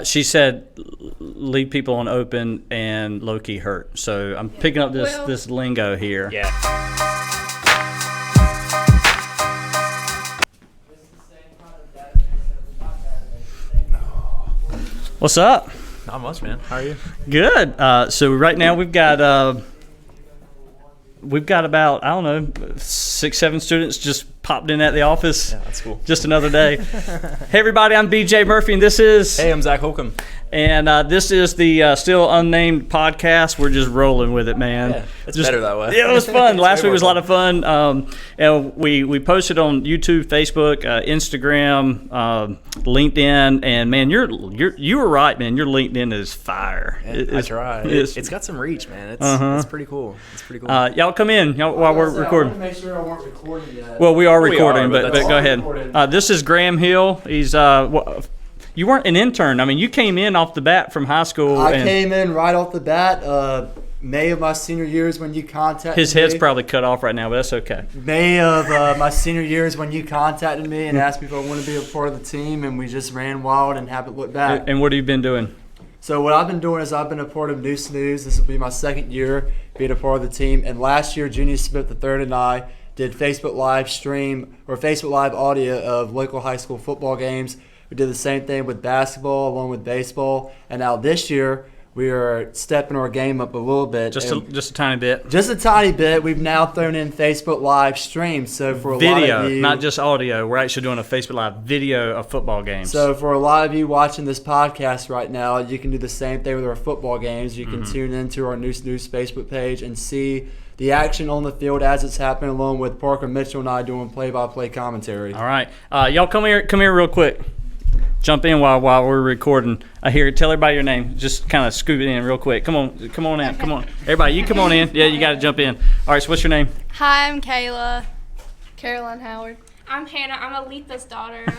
She said, leave people on open and low-key hurt. So I'm picking up this lingo here. Yeah. What's up? Not much, man. How are you? Good. So right now we've got about, I don't know, 6-7 students just popped in at the office. Yeah, that's cool. Just another day. Hey everybody, I'm BJ Murphy and this is... Hey, I'm Zac Holcomb. And this is the still unnamed podcast. We're just rolling with it, man. Yeah, it's better that way. Yeah, it was fun. Last week was a lot of fun. And we posted on YouTube, Facebook, Instagram, LinkedIn, and man, you were right, man. Your LinkedIn is fire. I try. It's got some reach, man. It's pretty cool. It's pretty cool. Y'all come in while we're recording. I want to make sure I weren't recording yet. Well, we are recording, but but go ahead. This is Graham Hill. He's you weren't an intern. I mean, you came in off the bat from high school. I came in right off the bat. May of my senior years when you contacted me. His head's probably cut off right now, but that's okay. May of my senior years when you contacted me and asked me if I wanted to be a part of the team, and we just ran wild and haven't looked back. And what have you been doing? So what I've been doing is I've been a part of New Snooze. This will be my second year being a part of the team. And last year, Junior Smith III and I did Facebook Live stream or Facebook Live audio of local high school football games. We did the same thing with basketball along with baseball. And now this year, we are stepping our game up a little bit. Just a tiny bit. Just a tiny bit. We've now thrown in Facebook Live streams. So for a video, lot of you, not just audio. We're actually doing a Facebook Live video of football games. So for a lot of you watching this podcast right now, you can do the same thing with our football games. You can tune into our New Snooze Facebook page and see the action on the field as it's happening, along with Parker Mitchell and I doing play-by-play commentary. All right, y'all come here real quick. Jump in while we're recording. Tell everybody your name. Just kind of scoop it in real quick. Come on in. Come on, everybody. You come on in. Yeah, you got to jump in. All right. So what's your name? Hi, I'm Kayla. Caroline Howard. I'm Hannah. I'm Aletha's daughter. I'm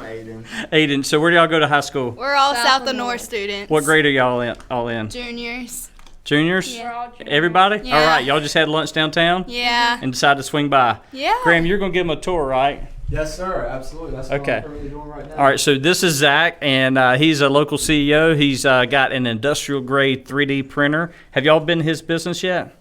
Aiden. Aiden. So where do y'all go to high school? We're all South and of North North students. What grade are y'all in? Juniors. Juniors? We're all juniors. Everybody? Yeah. All right. Y'all just had lunch downtown? Yeah. And decided to swing by. Yeah. Graham, you're gonna give them a tour, right? Yes, sir. Absolutely. That's what Okay. I'm currently doing right now. All right, so this is Zach, and he's a local CEO. He's got an industrial-grade 3D printer. Have y'all been to his business yet?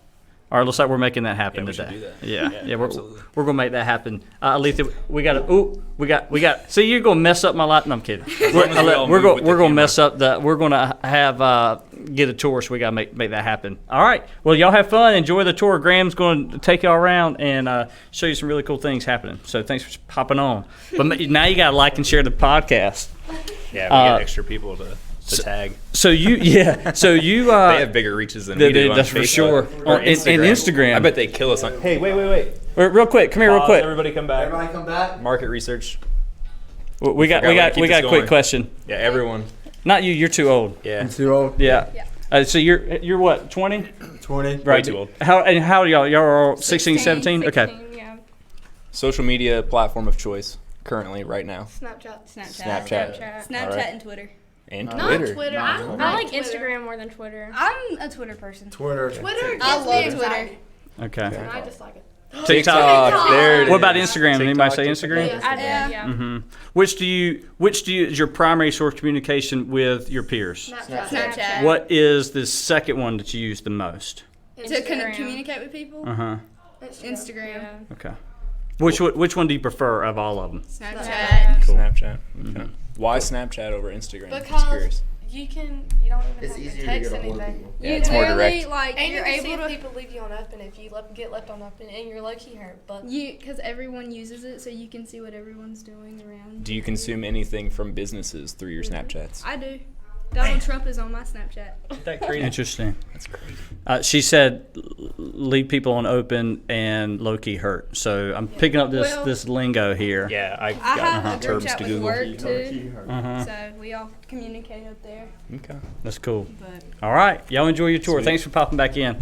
All right, looks like we're making that happen Yeah, we today. should do that. Yeah, Absolutely. we're gonna make that happen. Aletha, we got. See, you're gonna mess up my life. No, I'm kidding. We're gonna mess up the. We're gonna have get a tour, so we gotta make that happen. All right. Well, y'all have fun. Enjoy the tour. Graham's going to take y'all around and show you some really cool things happening. So thanks for popping on. But now you gotta like and share the podcast. Yeah, we get extra people to tag. So you They have bigger reaches than we do on that's for Facebook sure. or And Instagram. Instagram. I bet they kill us on. Hey, wait. Real quick, come here, real Pause, quick. Everybody come back. Everybody come back. Market research. We got keep a this quick going. question. Yeah, everyone. Not you. You're too old. Yeah. I'm too old. Yeah. So you're what? 20? 20. Right. too old. How old are y'all? Y'all are all 16, 17? Okay. 16, yeah. Social media platform of choice currently right now. Snapchat. Snapchat. Snapchat All right. and Twitter. And Not Twitter. Twitter. I like Instagram more than Twitter. I'm a Twitter person. Twitter. Twitter I gives love me Twitter. anxiety. Okay. And I dislike it. TikTok. There it is. What about Instagram? Anybody say TikTok. Instagram? Yes, I did, yeah. Mm-hmm. Which do you is your primary source of communication with your peers? Snapchat. What is the second one that you use the most? To communicate with people? Uh-huh. Instagram. Yeah. Okay. Which one do you prefer of all of them? Snapchat. Snapchat. Okay. Why Snapchat over Instagram? Just Because curious. you don't even have to text anything. Yeah, it's more direct. Like, And you you're can see able if to... people leave you on open if you get left on open and you're low-key hurt. But Because everyone uses it, so you can see what everyone's doing around. Do you consume anything from businesses through your Snapchats? I do. Donald Trump is on my Snapchat. That crazy. Interesting. That's crazy. She said, leave people on open and low-key hurt. So I'm picking up this lingo here. Yeah, I I got have a group terms chat to with Google. work, too. Uh-huh. So we all communicate up there. Okay. That's cool. But All right. Y'all enjoy your tour. Sweet. Thanks for popping back in.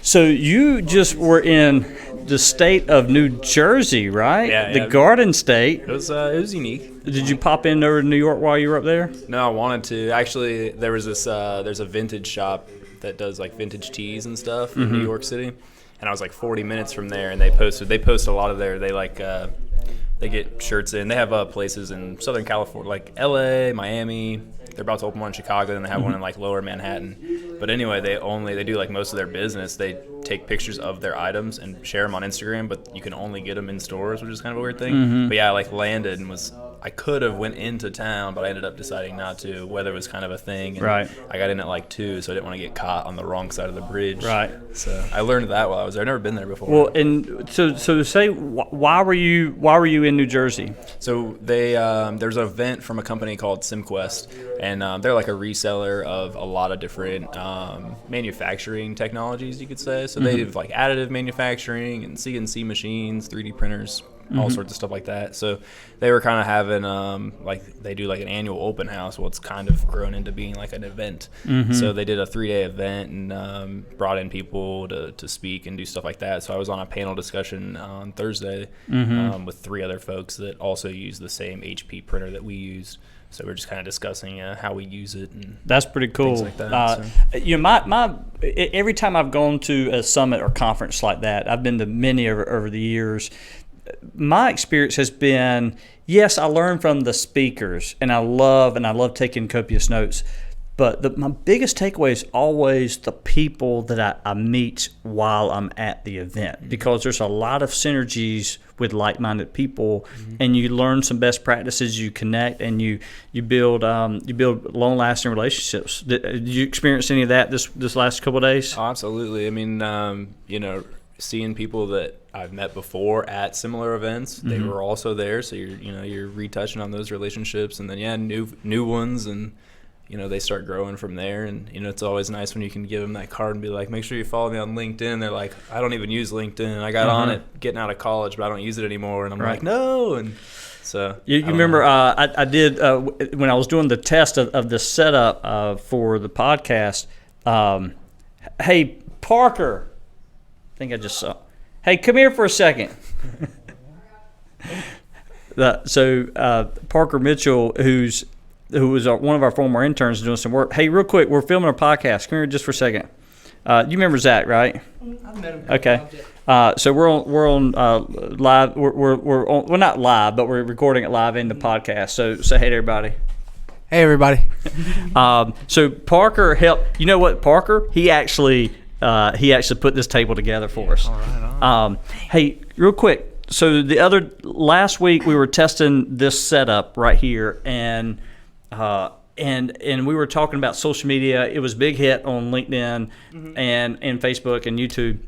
So you just were in the state of New Jersey, right? Yeah, The yeah. Garden State. It was unique. Did you pop in over to New York while you were up there? No, I wanted to. Actually, there was this. There's a vintage shop that does like vintage teas and stuff in New York City, and I was like 40 minutes from there, and they post a lot of they they get shirts in. They have places in Southern California, like L.A., Miami. They're about to open one in Chicago, and they have one in like Lower Manhattan. But anyway, they do like most of their business. They take pictures of their items and share them on Instagram, but you can only get them in stores, which is kind of a weird thing. But yeah, I like landed and I could have went into town, but I ended up deciding not to. Weather was kind of a thing. And Right. I got in at like 2, so I didn't want to get caught on the wrong side of the bridge. Right. So I learned that while I was there. I've never been there before. Well, and so to say, why were you in New Jersey? So there's an event from a company called SimQuest, and they're like a reseller of a lot of different manufacturing technologies, you could say. So they have like additive manufacturing and CNC machines, 3D printers, all sorts of stuff like that. So they were kind of having they do like an annual open house. Well, it's kind of grown into being like an event. So they did a 3-day event and brought in people to speak and do stuff like that. So I was on a panel discussion on Thursday with 3 other folks that also use the same HP printer that we used. So we're just kind of discussing how we use it. And that's pretty cool. Things like that, my every time I've gone to a summit or conference like that, I've been to many over the years. My experience has been, yes, I learn from the speakers, and I love taking copious notes. But my biggest takeaway is always the people that I meet while I'm at the event, because there's a lot of synergies with like-minded people, and you learn some best practices, you connect, and you build long-lasting relationships. Did you experience any of that this last couple of days? Oh, absolutely. I mean, seeing people that I've met before at similar events, they were also there, so you're retouching on those relationships, and then new ones, and they start growing from there. And it's always nice when you can give them that card and be like, make sure you follow me on LinkedIn. They're like, I don't even use LinkedIn. I got on it getting out of college, but I don't use it anymore. And I'm like, no. And so you remember I did when I was doing the test of the setup for the podcast. Hey, Parker, I think I just saw. Hey, come here for a second. Parker Mitchell, who was one of our former interns doing some work. Hey, real quick, we're filming a podcast. Come here just for a second. You remember Zach, right? I've met him. Okay. So we're on live. We're on, well, not live, but we're recording it live in the podcast. So say hey to everybody. Hey, everybody. So Parker helped. You know what, Parker? He actually put this table together for us. All right. Hey, real quick. So last week we were testing this setup right here, and we were talking about social media. It was a big hit on LinkedIn and Facebook and YouTube.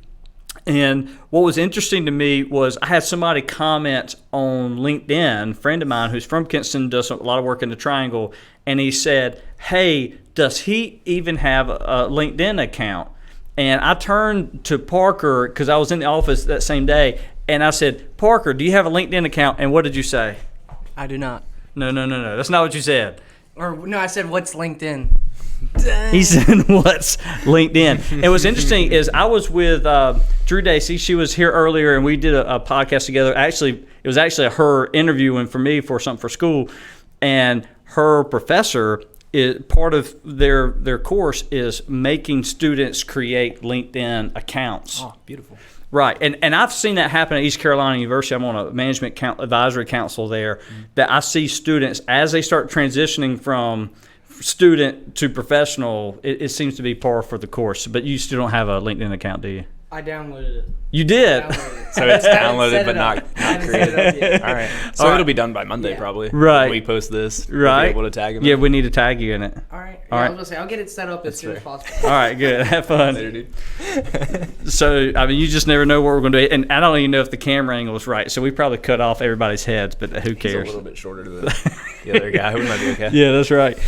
And what was interesting to me was I had somebody comment on LinkedIn, a friend of mine who's from Kinston, does a lot of work in the Triangle, and he said, hey, does he even have a LinkedIn account? And I turned to Parker, because I was in the office that same day, and I said, Parker, do you have a LinkedIn account? And what did you say? I do not. No. That's not what you said. Or no, I said, what's LinkedIn? He said, what's LinkedIn? And what's interesting is I was with Drew Dacey. She was here earlier, and we did a podcast together. Actually, it was actually her interviewing for me for something for school. And her professor, part of their course is making students create LinkedIn accounts. Oh, beautiful. Right, and I've seen that happen at East Carolina University. I'm on a management advisory council there, that I see students, as they start transitioning from student to professional, it seems to be par for the course. But you still don't have a LinkedIn account, do you? I downloaded it. You did? So it's downloaded but not created. All All right. So it'll be done by Monday probably. Right. When we post this. Right. We'll be able to tag them. Yeah, we need to tag you in it. All right. All right. I was gonna say I'll get it set up as soon as possible. All right, good. Have fun. Later, dude. So, I mean, you just never know what we're going to do. And I don't even know if the camera angle is right. So we probably cut off everybody's heads, but who He's cares? a little bit shorter than the other guy. We might be okay. Yeah, that's right.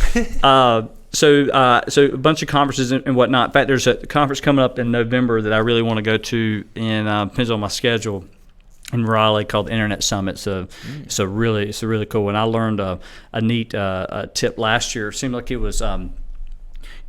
So a bunch of conferences and whatnot. In fact, there's a conference coming up in November that I really want to go to, and depends on my schedule, in Raleigh, called the Internet Summit. So it's really cool. And I learned a neat tip last year. It seemed like it was.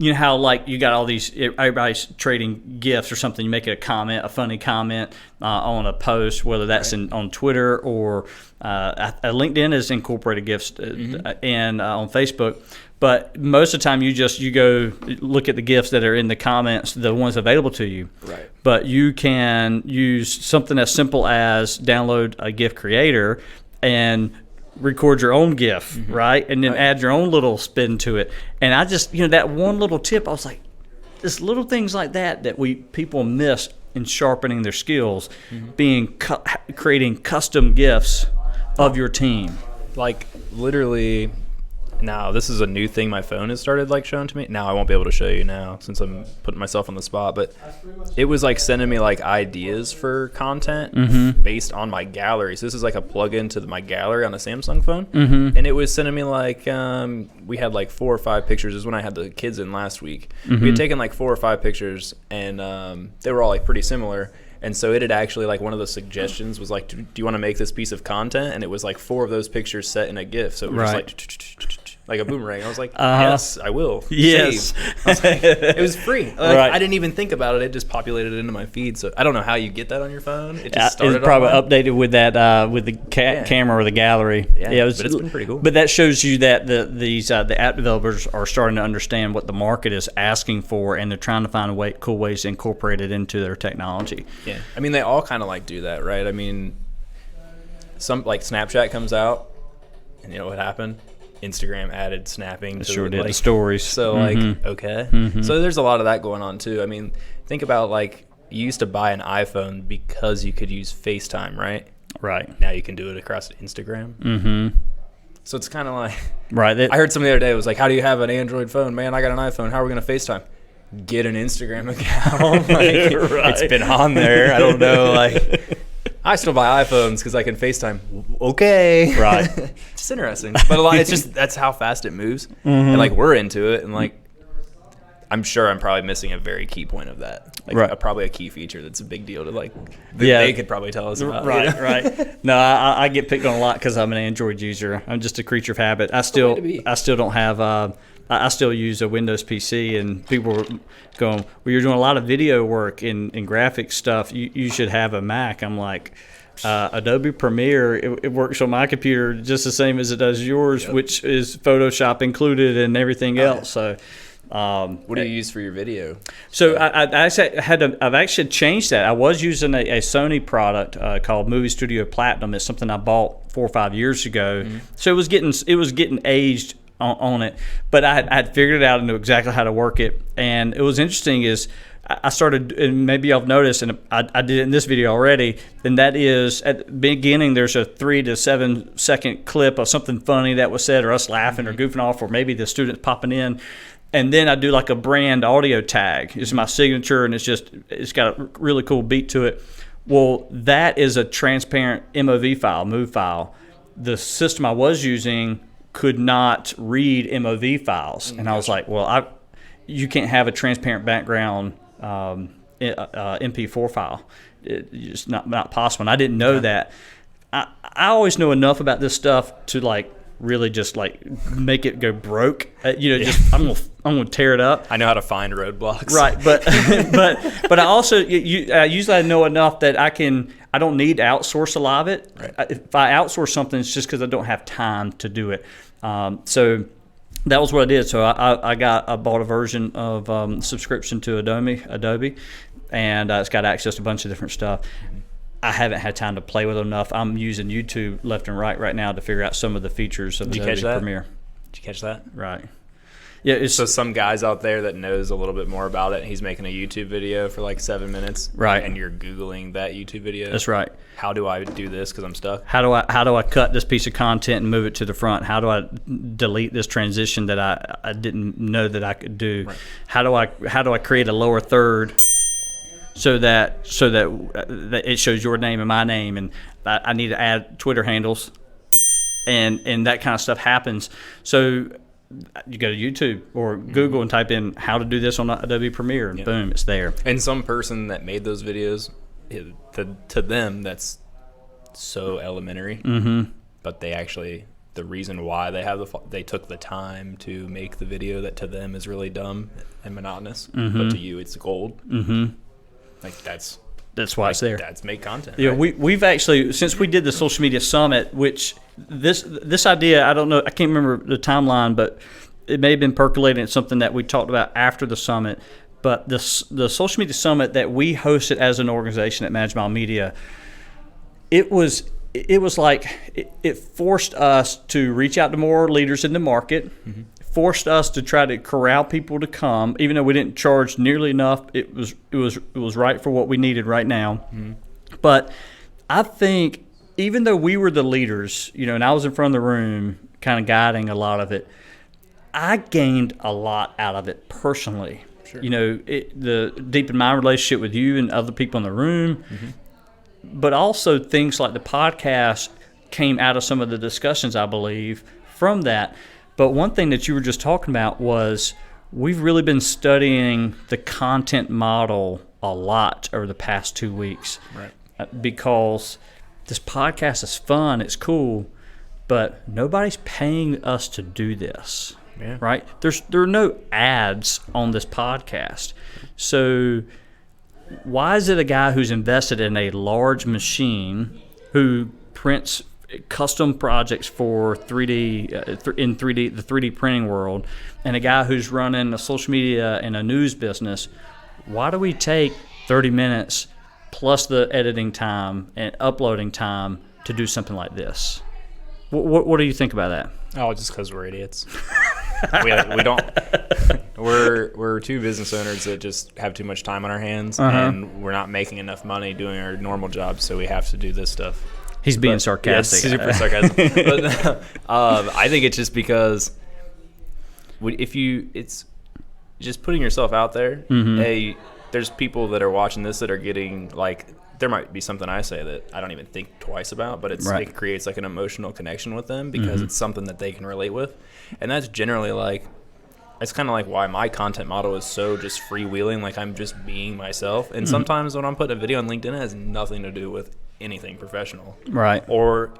You know how, like, you got all these, everybody's trading gifts or something. You make it a funny comment on a post, whether that's on Twitter or LinkedIn has incorporated gifts and on Facebook. But most of the time, you go look at the gifts that are in the comments, the ones available to you. Right. But you can use something as simple as download a gift creator and record your own GIF, right? And then add your own little spin to it. And I just, that one little tip, I was like, there's little things like that people miss in sharpening their skills, creating custom GIFs of your team. Like literally, now this is a new thing my phone has started like showing to me. Now I won't be able to show you now since I'm putting myself on the spot, but it was like sending me like ideas for content based on my gallery. So this is like a plug-in to my gallery on a Samsung phone, and it was sending me like we had like 4 or 5 pictures. This is when I had the kids in last week. We had taken like 4 or 5 pictures, and they were all like pretty similar. And so it had actually, like, one of the suggestions was like, do you want to make this piece of content? And it was like 4 of those pictures set in a GIF. So it was like a boomerang. I was like, yes, I will. Yes. It was free. Right. I didn't even think about it. It just populated into my feed. So I don't know how you get that on your phone. It just started It's probably online. updated with that with the camera or the gallery. Yeah, but it's been pretty cool. But that shows you that the app developers are starting to understand what the market is asking for, and they're trying to find cool ways to incorporate it into their technology. Yeah, I mean, they all kind of like do that, right? I mean, some like Snapchat comes out, and you know what happened? Instagram added snapping. It to sure did. like, The stories. So okay. So there's a lot of that going on too. I mean, think about like you used to buy an iPhone because you could use FaceTime, right? Right. Now you can do it across Instagram. So it's kind of like Right. I heard something the other day. It was like, how do you have an Android phone? Man, I got an iPhone. How are we going to FaceTime? Get an Instagram account. Like, Right. It's been on there. I don't know. Like, I still buy iPhones because I can FaceTime. Okay. Right. It's interesting. But it's just, that's how fast it moves. And like, we're into it. And like, I'm sure I'm probably missing a very key point of that. Like, Right. probably a key feature that's a big deal to like, Yeah. they could probably tell us about. Right, You know? right. No, I get picked on a lot because I'm an Android user. I'm just a creature of habit. I still don't have. I still use a Windows PC, and people were going, "Well, you're doing a lot of video work and graphic stuff. You should have a Mac." I'm like, Adobe Premiere. It works on my computer just the same as it does yours, which is Photoshop included and everything else. So. What do you use for your video? So I've actually changed that. I was using a Sony product called Movie Studio Platinum. It's something I bought 4 or 5 years ago. So it was getting aged on it, but I had figured it out and knew exactly how to work it. And it was interesting is I started, and maybe y'all have noticed, and I did it in this video already, and that is at the beginning there's a 3 to 7 second clip of something funny that was said, or us laughing or goofing off, or maybe the students popping in. And then I do like a brand audio tag. It's my signature, and it's got a really cool beat to it. Well, that is a transparent MOV file. The system I was using could not read MOV files, and I was like, well, you can't have a transparent background MP4 file. It's not possible. And I didn't know that. I always know enough about this stuff to like really just like make it go broke. Just I'm gonna tear it up. I know how to find roadblocks. Right, but I also usually I know enough that I don't need to outsource a lot of it. Right. If I outsource something, it's just because I don't have time to do it. So that was what I did. So I bought a version of subscription to Adobe, and it's got access to a bunch of different stuff. I haven't had time to play with it enough. I'm using YouTube left and right now to figure out some of the features of Adobe Premiere. Did you catch that? Right. Yeah. So some guys out there that knows a little bit more about it, he's making a YouTube video for like 7 minutes. Right. And you're Googling that YouTube video. That's right. How do I do this because I'm stuck? How do I cut this piece of content and move it to the front? How do I delete this transition that I didn't know that I could do? Right. How do I create a lower third so that it shows your name and my name, and I need to add Twitter handles, and that kind of stuff happens. So you go to YouTube or Google and type in how to do this on Adobe Premiere, and boom, it's there. And some person that made those videos, to them, that's so elementary. But they actually, the reason why they took the time to make the video that to them is really dumb and monotonous, but to you it's gold. Like that's why it's there. That's make content. Yeah, right? we've actually, since we did the social media summit, which this idea, I don't know, I can't remember the timeline, but it may have been percolating. It's something that we talked about after the summit. But the social media summit that we hosted as an organization at Magi Media, it was it was like it forced us to reach out to more leaders in the market, forced us to try to corral people to come, even though we didn't charge nearly enough. It was right for what we needed right now. But I think even though we were the leaders, and I was in front of the room kind of guiding a lot of it, I gained a lot out of it personally. Sure. The deepen my relationship with you and other people in the room, but also things like the podcast came out of some of the discussions, I believe, from that. But one thing that you were just talking about was we've really been studying the content model a lot over the past 2 weeks. Right. Because this podcast is fun, it's cool, but nobody's paying us to do this. Yeah. Right? There are no ads on this podcast. So why is it a guy who's invested in a large machine who prints custom projects for 3D in 3D the 3D printing world, and a guy who's running a social media and a news business, why do we take 30 minutes plus the editing time and uploading time to do something like this? What do you think about that? Oh, just because we're idiots. we don't. We're two business owners that just have too much time on our hands, and we're not making enough money doing our normal jobs, so we have to do this stuff. He's being sarcastic. Yeah, super sarcastic. But I think it's just because it's just putting yourself out there. Hey, there's people that are watching this that are getting there might be something I say that I don't even think twice about, but it creates like an emotional connection with them because it's something that they can relate with. And that's generally it's kind of like why my content model is so just freewheeling, like I'm just being myself. And sometimes when I'm putting a video on LinkedIn, it has nothing to do with anything professional. Right. Or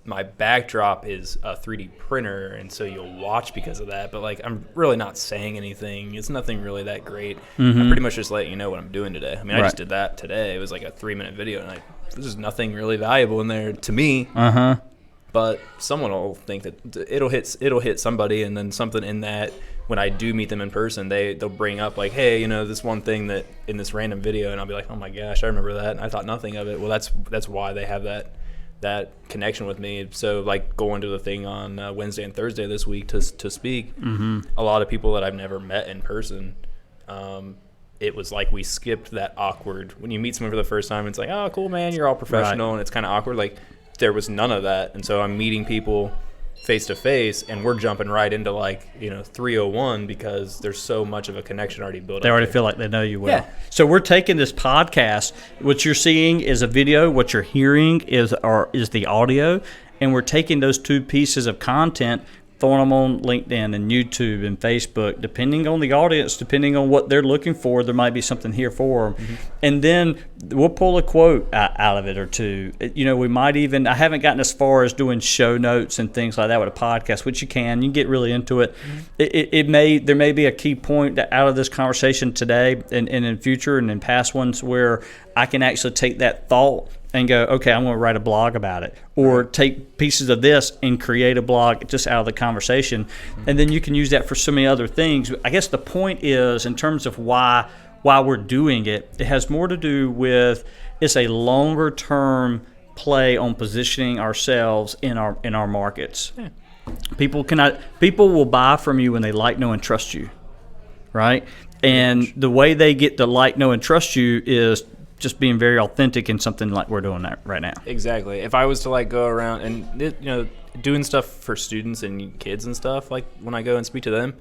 my backdrop is a 3D printer, and so you'll watch because of that. But I'm really not saying anything. It's nothing really that great. I'm pretty much just letting you know what I'm doing today. I mean, I just did that today. It was like a 3-minute video, and there's nothing really valuable in there to me. But someone will think that it'll hit somebody, and then something in that. When I do meet them in person, they'll bring up hey, this one thing that in this random video, and I'll be like, oh my gosh, I remember that, and I thought nothing of it. Well, that's why they have that connection with me. So going to the thing on Wednesday and Thursday this week to speak, a lot of people that I've never met in person, it was like we skipped that awkward. When you meet someone for the first time, it's like, oh, cool, man, you're all professional, and it's kind of awkward. There was none of that. And so I'm meeting people face to face, and we're jumping right into 301 because there's so much of a connection already built up. They already feel like they know you well. Yeah. So we're taking this podcast. What you're seeing is a video. What you're hearing is the audio, and we're taking those two pieces of content, throwing them on LinkedIn and YouTube and Facebook, depending on the audience, depending on what they're looking for. There might be something here for them. And then we'll pull a quote out of it or two. We might even, I haven't gotten as far as doing show notes and things like that with a podcast, which you can get really into it. There may be a key point out of this conversation today and in future and in past ones where I can actually take that thought and go, okay, I'm going to write a blog about it, or take pieces of this and create a blog just out of the conversation. And then you can use that for so many other things. I guess the point is, in terms of why we're doing it, it has more to do with it's a longer term play on positioning ourselves in our markets. Yeah. People will buy from you when they like, know, and trust you, right? And the way they get to like, know, and trust you is just being very authentic in something like we're doing that right now. Exactly. If I was to go around and doing stuff for students and kids and stuff, when I go and speak to them,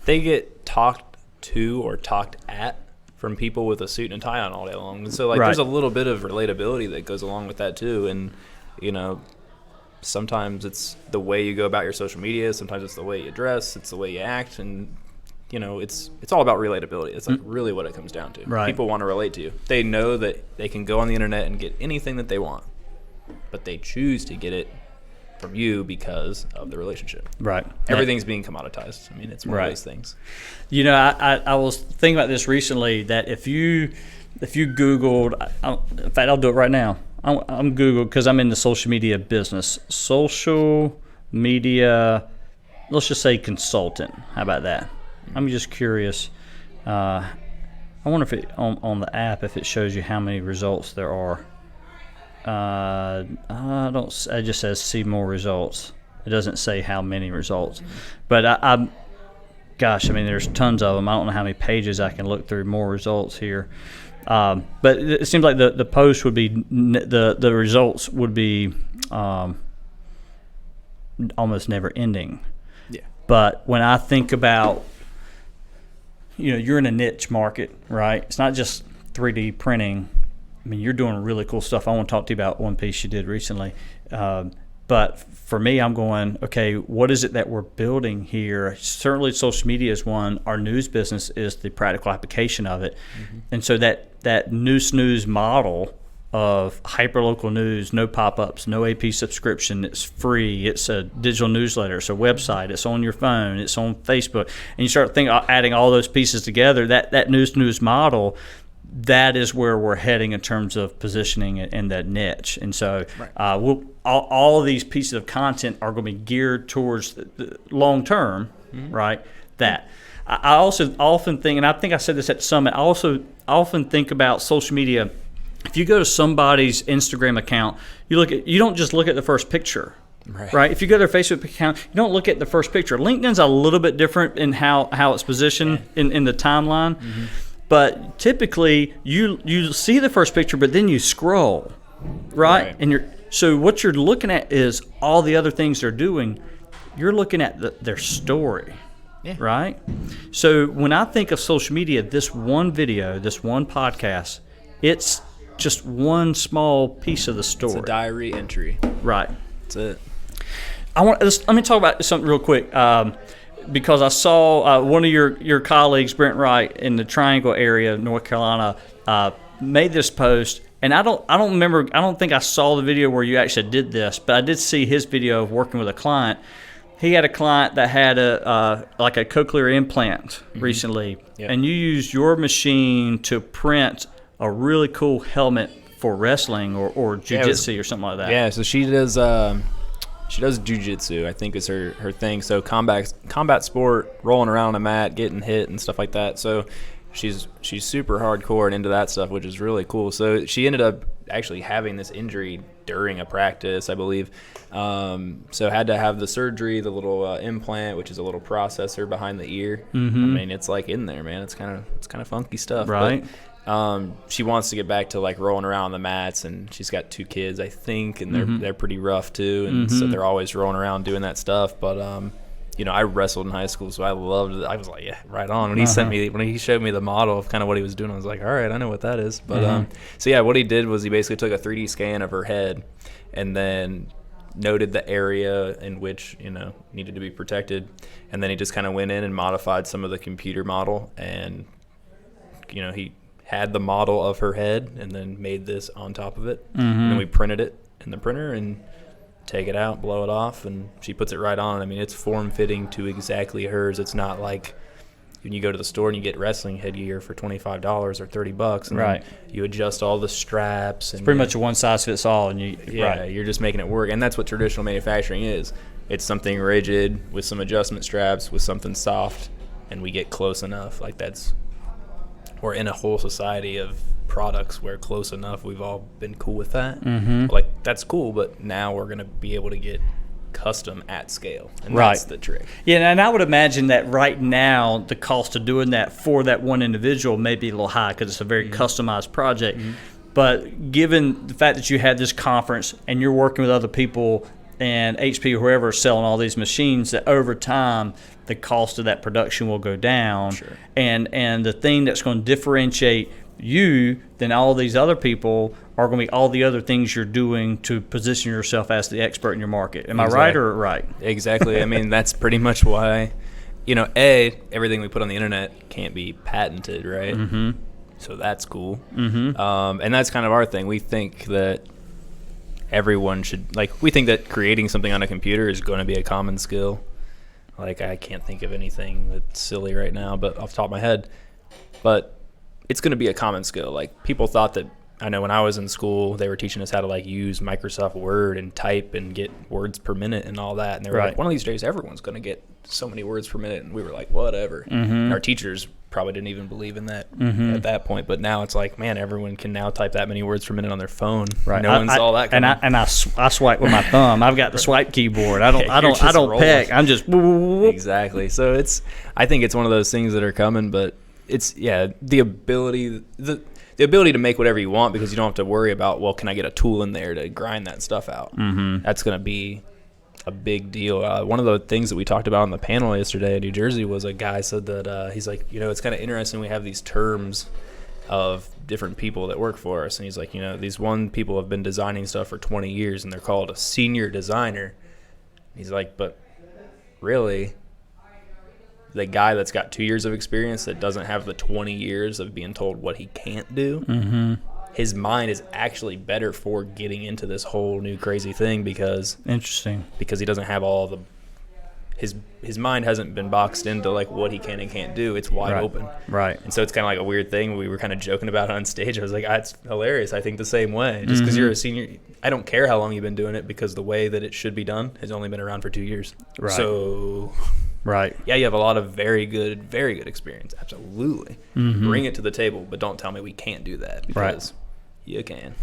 they get talked to or talked at from people with a suit and a tie on all day long. And so there's a little bit of relatability that goes along with that too. And sometimes it's the way you go about your social media, sometimes it's the way you dress, it's the way you act, and it's all about relatability. It's really what it comes down to. Right. People want to relate to you. They know that they can go on the internet and get anything that they want, but they choose to get it from you because of the relationship. Right. Everything's being commoditized. I mean, it's one of those things. I was thinking about this recently, that if you Googled, in fact, I'll do it right now. I'm Googled because I'm in the social media business. Social media, let's just say consultant. How about that? I'm just curious. I wonder if it on the app, if it shows you how many results there are. I don't. It just says see more results. It doesn't say how many results. But I'm gosh, I mean, there's tons of them. I don't know how many pages I can look through more results here. But it seems like the post would be the results would be almost never ending. Yeah. But when I think about, you're in a niche market, right? It's not just 3D printing. I mean, you're doing really cool stuff. I want to talk to you about one piece you did recently. But for me, I'm going, okay, what is it that we're building here? Certainly social media is one. Our news business is the practical application of it. Mm-hmm. And so that new snooze model of hyperlocal news, no pop-ups, no AP subscription, it's free, it's a digital newsletter, it's a website, it's on your phone, it's on Facebook, and you start adding all those pieces together, that new snooze model, that is where we're heading in terms of positioning it in that niche. And so all of these pieces of content are going to be geared towards the long term, right? That. I also often think, and I think I said this at the summit, I also often think about social media. If you go to somebody's Instagram account, you don't just look at the first picture. Right. If you go to their Facebook account, you don't look at the first picture. LinkedIn's a little bit different in how it's positioned in the timeline. Mm-hmm. But typically, you see the first picture, but then you scroll, right? And so what you're looking at is all the other things they're doing. You're looking at their story, right? So when I think of social media, this one video, this one podcast, it's just one small piece of the story. It's a diary entry. Right. That's it. Let me talk about something real quick. Because I saw one of your colleagues, Brent Wright, in the Triangle area of North Carolina, made this post, and I don't think I saw the video where you actually did this, but I did see his video of working with a client. He had a client that had a cochlear implant recently, and you used your machine to print a really cool helmet for wrestling or jiu-jitsu or something like that. Yeah, so she does. She does jiu-jitsu, I think is her thing. So combat sport, rolling around on a mat, getting hit and stuff like that. So she's super hardcore and into that stuff, which is really cool. So she ended up actually having this injury during a practice, I believe. So had to have the surgery, the little implant, which is a little processor behind the ear. Mm-hmm. I mean, it's like in there, man. It's kind of funky stuff. Right. But, she wants to get back to like rolling around on the mats, and she's got 2 kids, I think, and they're pretty rough too, and so they're always rolling around doing that stuff. But I wrestled in high school, so I loved it. I was like, yeah, right on. When he showed me the model of kind of what he was doing, I was like, all right, I know what that is. But so yeah, what he did was he basically took a 3D scan of her head, and then noted the area in which needed to be protected, and then he just kind of went in and modified some of the computer model, and he had the model of her head and then made this on top of it. And then we printed it in the printer and take it out, blow it off, and she puts it right on. I mean, it's form-fitting to exactly hers. It's not like when you go to the store and you get wrestling headgear for $25 or $30, and then you adjust all the straps. It's pretty much a one-size-fits-all. And you're just making it work. And that's what traditional manufacturing is. It's something rigid with some adjustment straps with something soft, and we get close enough. Like we're in a whole society of products where close enough, we've all been cool with that. Like, that's cool, but now we're going to be able to get custom at scale, and that's the trick. Yeah, and I would imagine that right now the cost of doing that for that one individual may be a little high because it's a very customized project. But given the fact that you had this conference and you're working with other people and HP or whoever is selling all these machines, that over time the cost of that production will go down. Sure. And the thing that's going to differentiate you than all these other people are going to be all the other things you're doing to position yourself as the expert in your market. Am I right or right? Exactly. I mean, that's pretty much why, everything we put on the internet can't be patented, right? So that's cool. And that's kind of our thing. We think that everyone should, we think that creating something on a computer is going to be a common skill. I can't think of anything that's silly right now, but off the top of my head. But it's going to be a common skill. People thought that, I know when I was in school, they were teaching us how to like use Microsoft Word and type and get words per minute and all that. And they were like, one of these days, everyone's going to get so many words per minute. And we were like, whatever. And our teachers probably didn't even believe in that at that point. But now it's like, man, everyone can now type that many words per minute on their phone. Right. No one saw that coming. And I swipe with my thumb. I've got the swipe keyboard. I don't peck. I'm just exactly. So I think it's one of those things that are coming, but it's the ability to make whatever you want, because you don't have to worry about, well, can I get a tool in there to grind that stuff out? That's going to be a big deal. One of the things that we talked about on the panel yesterday in New Jersey was a guy said that he's like, it's kind of interesting we have these terms of different people that work for us. And he's like, these people have been designing stuff for 20 years and they're called a senior designer. He's like, but really, the guy that's got 2 years of experience that doesn't have the 20 years of being told what he can't do, his mind is actually better for getting into this whole new crazy thing because he doesn't have all the his mind hasn't been boxed into like what he can and can't do. It's wide open. Right. And so it's kind of like a weird thing. We were kind of joking about it on stage. I was like, it's hilarious. I think the same way. Just because you're a senior, I don't care how long you've been doing it, because the way that it should be done has only been around for 2 years. Right. So, yeah, you have a lot of very good experience. Absolutely. Bring it to the table, but don't tell me we can't do that, because you can.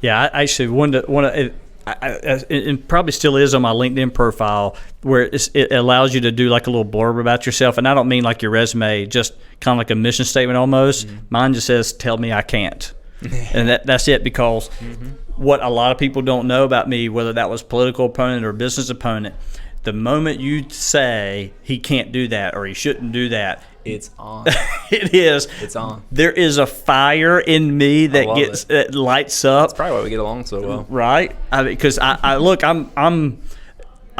Yeah, I actually it probably still is on my LinkedIn profile, where it allows you to do like a little blurb about yourself. And I don't mean like your resume, just kind of like a mission statement almost. Mine just says, tell me I can't. And that's it, because what a lot of people don't know about me, whether that was political opponent or business opponent, the moment you say he can't do that or he shouldn't do that, it's on. It is. It's on. There is a fire in me that lights up. That's probably why we get along so well. Right? Because I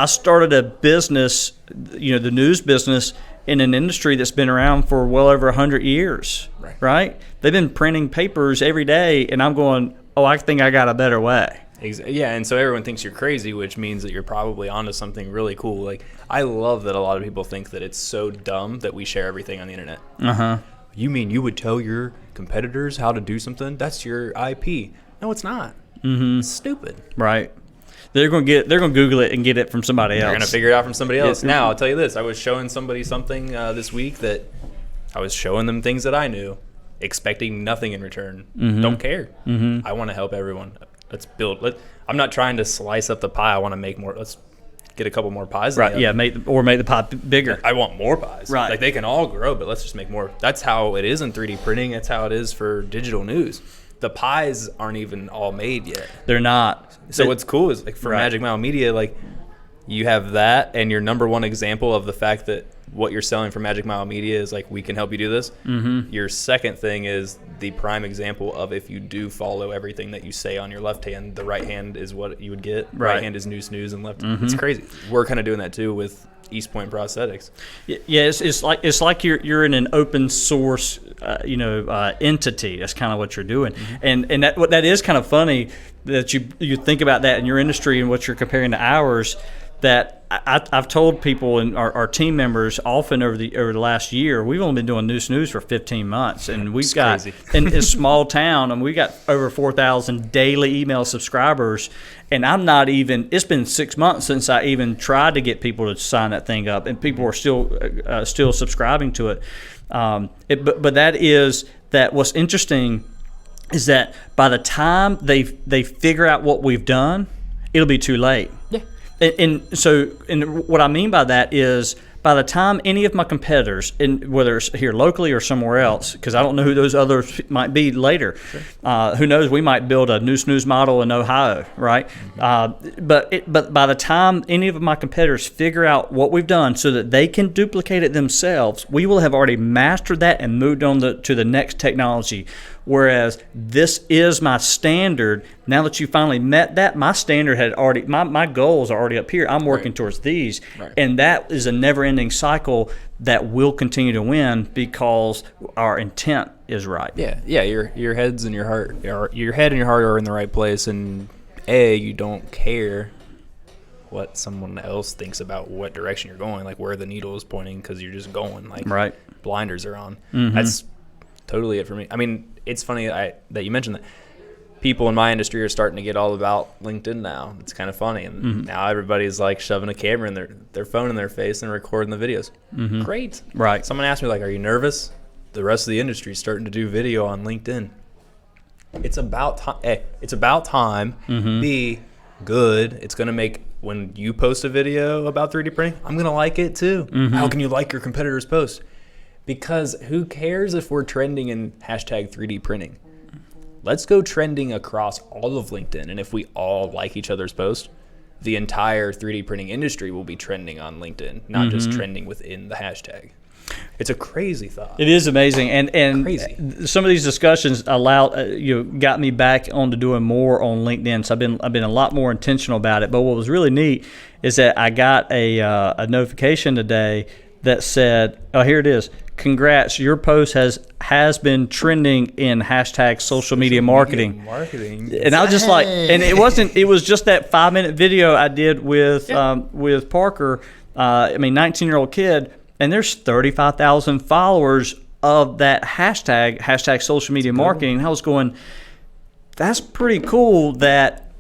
started a business, the news business, in an industry that's been around for well over 100 years. Right? They've been printing papers every day, and I'm going, I think I got a better way. Yeah, and so everyone thinks you're crazy, which means that you're probably onto something really cool. Like, I love that a lot of people think that it's so dumb that we share everything on the internet. You mean you would tell your competitors how to do something? That's your IP. No, it's not. It's stupid. Right. They're going to Google it and get it from somebody else. They're going to figure it out from somebody else. Now, I'll tell you this. I was showing somebody something this week that I was showing them things that I knew, expecting nothing in return. Don't care. I want to help everyone. Let's build. I'm not trying to slice up the pie. I want to make more. Let's get a couple more pies. Right. Yeah. Make the pie bigger. I want more pies. Right. Like, they can all grow, but let's just make more. That's how it is in 3D printing. That's how it is for digital news. The pies aren't even all made yet. They're not. So what's cool is, like, for Magic Mile Media, like, you have that, and your number one example of the fact that what you're selling for Magic Mile Media is like, we can help you do this. Your second thing is the prime example of, if you do follow everything that you say on your left hand, the right hand is what you would get. Right hand is snooze, and left. It's crazy. We're kind of doing that too with East Point Prosthetics. Yeah, it's like you're in an open source entity. That's kind of what you're doing, and that is kind of funny that you think about that in your industry and what you're comparing to ours. That I've told people and our team members often over the last year, we've only been doing News for 15 months, and we've got in a small town, and we got over 4,000 daily email subscribers, and I'm not even. It's been 6 months since I even tried to get people to sign that thing up, and people are still subscribing to it. But that is that. What's interesting is that by the time they figure out what we've done, it'll be too late. Yeah. And what I mean by that is, by the time any of my competitors, whether it's here locally or somewhere else, because I don't know who those others might be later. Sure. Who knows? We might build a news model in Ohio, right? But by the time any of my competitors figure out what we've done so that they can duplicate it themselves, we will have already mastered that and moved on to the next technology. Whereas this is my standard. Now that you finally met that, my standard had already, my goals are already up here. I'm working towards these. Right. And that is a never-ending cycle that will continue to win because our intent is right. Yeah. Your heads and your heart, your head and your heart are in the right place. And you don't care what someone else thinks about what direction you're going, like where the needle is pointing, because you're just going. Like, blinders are on. That's totally it for me. I mean, it's funny that you mentioned that. people in my industry are starting to get all about LinkedIn now. It's kind of funny, and now everybody's like shoving a camera in their phone in their face and recording the videos. Great, Right. Someone asked me like, "Are you nervous?" The rest of the industry is starting to do video on LinkedIn. It's about time. Hey, it's about time. Be good. It's gonna make when you post a video about 3D printing, I'm gonna like it too. How can you like your competitor's post? Because who cares if we're trending in hashtag 3D printing? Let's go trending across all of LinkedIn, and if we all like each other's posts, the entire 3D printing industry will be trending on LinkedIn, not just trending within the hashtag. It's a crazy thought. It is amazing, and Crazy. some of these discussions got me back onto doing more on LinkedIn. So I've been a lot more intentional about it. But what was really neat is that I got a notification today that said, "Oh, here it is. Congrats, your post has been trending in hashtag social media marketing." And I was just like, and it was just that 5-minute video I did with Parker. 19-year-old kid. And there's 35,000 followers of that hashtag social media marketing. And I was going, that's pretty cool that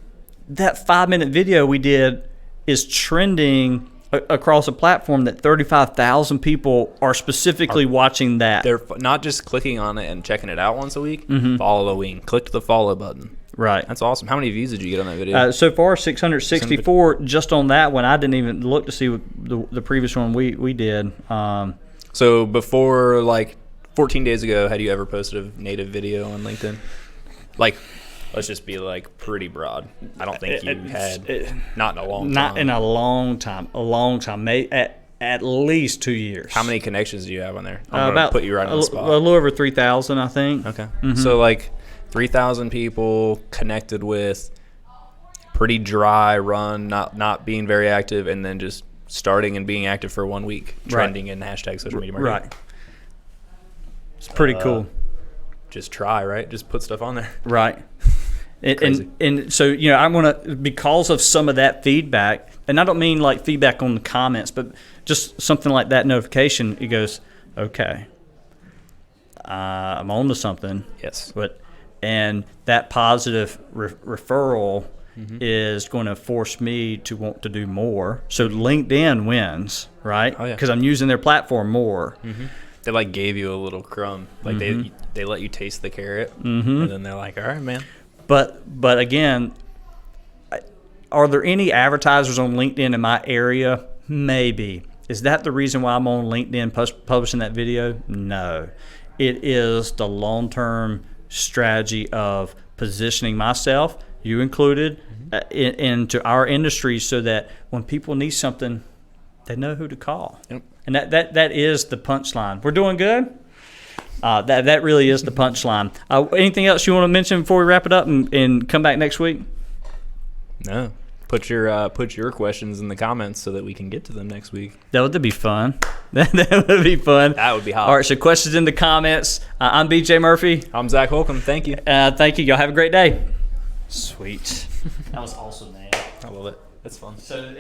5-minute video we did is trending across a platform that 35,000 people are specifically watching that. They're not just clicking on it and checking it out once a week. Following. Click the follow button. Right. That's awesome. How many views did you get on that video? So far, 664 just on that one. I didn't even look to see what the previous one we did. So before, like, 14 days ago, had you ever posted a native video on LinkedIn? Like, let's just be, like, pretty broad. I don't think you had. Not in a long time. Not in a long time. A long time. At least 2 years. How many connections do you have on there? I'm gonna put you right on the spot. A little over 3,000, I think. Okay. So, like, 3,000 people connected with, pretty dry run, not being very active, and then just starting and being active for 1 week, trending in hashtag social media marketing. Right. It's pretty cool. Just try, right? Just put stuff on there. Right. Crazy. And so, I'm going to, because of some of that feedback, and I don't mean like feedback on the comments, but just something like that notification, it goes, okay, I'm on to something. Yes. And that positive referral is going to force me to want to do more. So LinkedIn wins, right? Oh, yeah. Because I'm using their platform more. They like gave you a little crumb. Like they let you taste the carrot, and then they're like, all right, man. But again, are there any advertisers on LinkedIn in my area? Maybe. Is that the reason why I'm on LinkedIn publishing that video? No. It is the long-term strategy of positioning myself, you included, into our industry so that when people need something, they know who to call. Yep. And that is the punchline. We're doing good? That really is the punchline. Anything else you want to mention before we wrap it up and come back next week? No. Put your questions in the comments so that we can get to them next week. That would be fun. That would be fun. That would be hot. All right, so questions in the comments. I'm BJ Murphy. I'm Zac Holcomb. Thank you. Thank you. Y'all have a great day. Sweet. That was awesome, man. I love it. That's fun. So, and